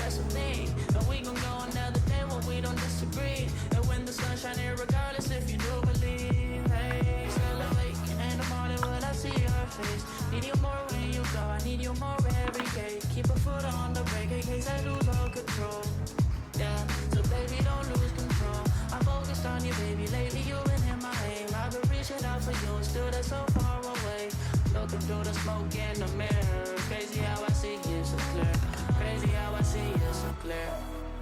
that's a thing. And we gon' go another day when we don't disagree. And when the sun's shining, regardless if you do believe. Hey, celebrate in the morning when I see your face. Need you more when you go, I need you more every day. Keep a foot on the brake in case I lose all control. Yeah, so baby, don't lose control. I'm focused on you, baby. Lately you've been in my aim. I've been reaching out for you and still they're so far away. Looking through the smoke in the mirror. Crazy how I see you so clear. Crazy how I see you so clear.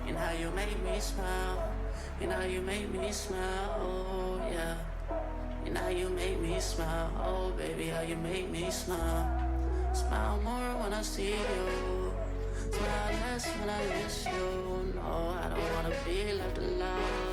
And how you make me smile. And how you make me smile. Oh yeah. And how you make me smile. Oh baby, how you make me smile. Smile more when I see you. Smile less when I miss you. No, I don't wanna be left alone.